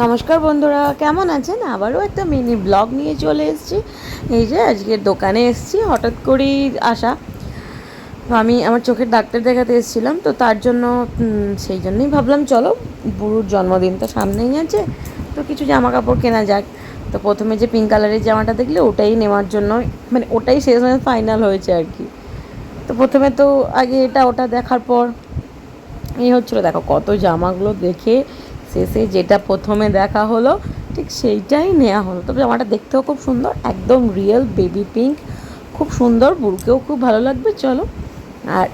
নমস্কার বন্ধুরা, কেমন আছেন? আবারও একটা মিনি ব্লগ নিয়ে চলে এসেছি। এই যে আজকের দোকানে এসেছি, হঠাৎ করেই আসা। তো আমি আমার চোখের ডাক্তার দেখাতে এসেছিলাম, তো তার জন্য সেই জন্যই ভাবলাম চলো, বুড়ুর জন্মদিন তো সামনেই আছে, তো কিছু জামা কাপড় কেনা যাক। তো প্রথমে যে পিঙ্ক কালারের জামাটা দেখলে ওটাই নেওয়ার জন্য, মানে ওটাই শেষ ফাইনাল হয়েছে আর কি। তো প্রথমে তো আগে এটা ওটা দেখার পর এই হচ্ছিলো, দেখো কত জামাগুলো দেখে শেষে যেটা প্রথমে দেখা হলো ঠিক সেইটাই নেওয়া হলো। তবে জামাটা দেখতেও খুব সুন্দর, একদম রিয়েল বেবি পিঙ্ক, খুব সুন্দর, বুড়কেও খুব ভালো লাগবে। চলো, আর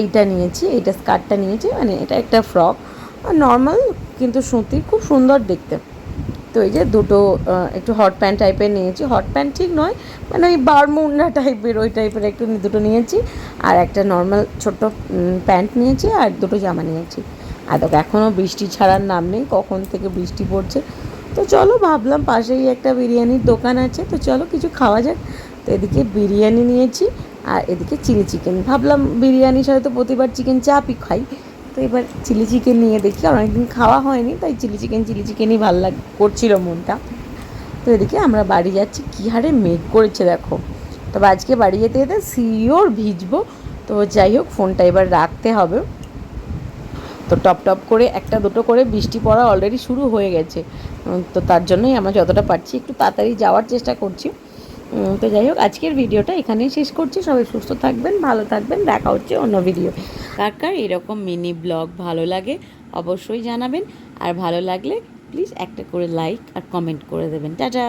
এইটা নিয়েছি, এইটা স্কার্টটা নিয়েছি, মানে এটা একটা ফ্রক নর্মাল, কিন্তু সুতির, খুব সুন্দর দেখতে। তো এই যে দুটো একটু হট প্যান্ট টাইপের নিয়েছি, হট প্যান্ট ঠিক নয়, মানে ওই বারমুন্ডা টাইপের, ওই টাইপের একটু দুটো নিয়েছি। আর একটা নর্মাল ছোট্ট প্যান্ট নিয়েছি, আর দুটো জামা নিয়েছি। আর দেখো এখনও বৃষ্টি ছাড়ার নাম নেই, কখন থেকে বৃষ্টি পড়ছে। তো চলো, ভাবলাম পাশেই একটা বিরিয়ানির দোকান আছে, তো চলো কিছু খাওয়া যাক। তো এদিকে বিরিয়ানি নিয়েছি, আর এদিকে চিলি চিকেন। ভাবলাম বিরিয়ানির সাথে তো প্রতিবার চিকেন চাপই খাই, তো এবার চিলি চিকেন নিয়ে দেখি, আর অনেকদিন খাওয়া হয়নি, তাই চিলি চিকেনই ভালো করছিল মনটা। তো এদিকে আমরা বাড়ি যাচ্ছি, কী হারে মেঘ করেছে দেখো। তবে আজকে বাড়ি যেতে যেতে শিওর ভিজবো। তো যাই হোক, ফোনটা এবার রাখতে হবে। তো টপ টপ করে একটা দুটো করে বৃষ্টি পড়া অলরেডি শুরু হয়ে গেছে। তো তার জন্যই আমরা যতটা পারছি একটু তাড়াতাড়ি যাওয়ার চেষ্টা করছি। তো যাই হোক, আজকের ভিডিওটা এখানেই শেষ করছি। সবাই সুস্থ থাকবেন, ভালো থাকবেন, দেখা হচ্ছে অন্য ভিডিও। কার কার এরকম মিনি ব্লগ ভালো লাগে অবশ্যই জানাবেন, আর ভালো লাগলে প্লিজ একটা করে লাইক আর কমেন্ট করে দেবেন। টাটা।